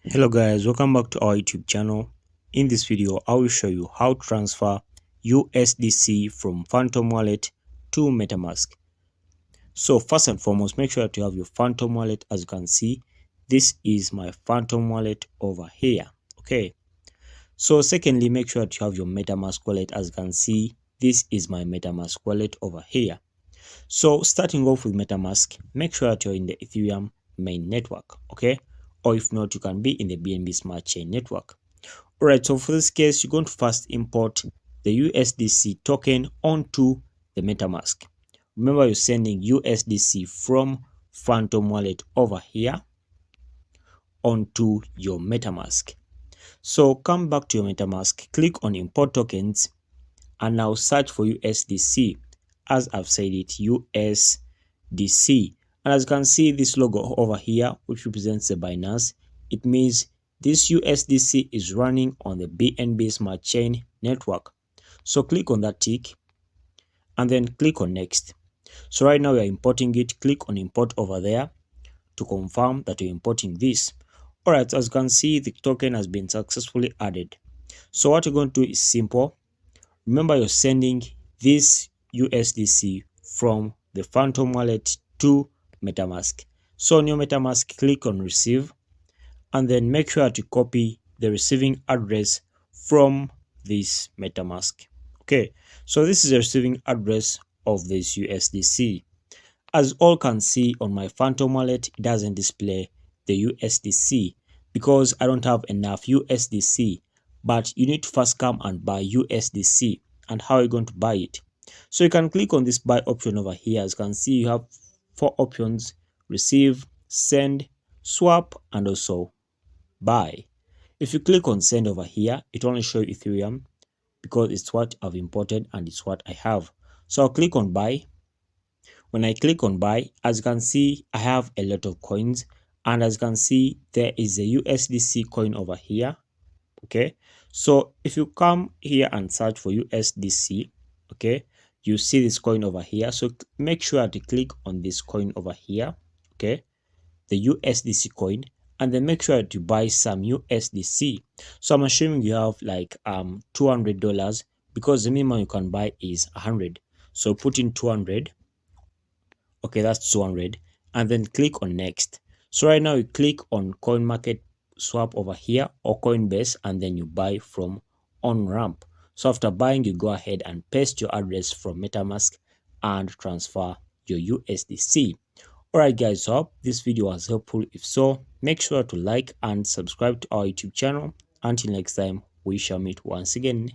Hello guys, welcome back to our YouTube channel. In this video, I will show you how to transfer USDC from Phantom Wallet to Metamask. So first and foremost, make sure that you have your Phantom Wallet. As you can see, this is my Phantom Wallet over here. Okay. So secondly, make sure that you have your Metamask wallet. As you can see, this is my Metamask wallet over here. So starting off with Metamask, make sure that you're in the Ethereum main network. Okay. Or if not, you can be in the BNB Smart Chain network. Alright, so for this case, you're going to first import the USDC token onto the Metamask. Remember, you're sending USDC from Phantom Wallet over here onto your Metamask. So come back to your Metamask, click on Import Tokens, and now search for USDC. As I've said it, USDC. And as you can see, this logo over here, which represents the Binance, it means this USDC is running on the BNB Smart Chain network. So click on that tick and then click on Next. So right now we are importing it. Click on Import over there to confirm that you're importing this. Alright, as you can see, the token has been successfully added. So what you're going to do is simple. Remember, you're sending this USDC from the Phantom Wallet to Metamask. So on your Metamask, click on Receive and then make sure to copy the receiving address from this Metamask. Okay, so this is the receiving address of this USDC. As all can see on my Phantom Wallet, it doesn't display the USDC because I don't have enough USDC. But you need to first come and buy USDC. And how are you going to buy it? So you can click on this buy option over here. As you can see, you have 4 options: receive, send, swap, and also buy. If you click on send over here, it only shows Ethereum because it's what I've imported and it's what I have. So I'll click on buy. When I click on buy, as you can see, I have a lot of coins. And as you can see, there is a USDC coin over here. Okay, so if you come here and search for USDC, okay, you see this coin over here. So make sure to click on this coin over here, okay, the USDC coin, and then make sure to buy some USDC. So I'm assuming you have like $200 because the minimum you can buy is 100. So put in 200. Okay, that's 200, and then click on next. So right now you click on coin market swap over here or Coinbase, and then you buy from on-ramp. So after buying, you go ahead and paste your address from Metamask and transfer your USDC. Alright guys, so I hope this video was helpful. If so, make sure to like and subscribe to our YouTube channel. Until next time, we shall meet once again.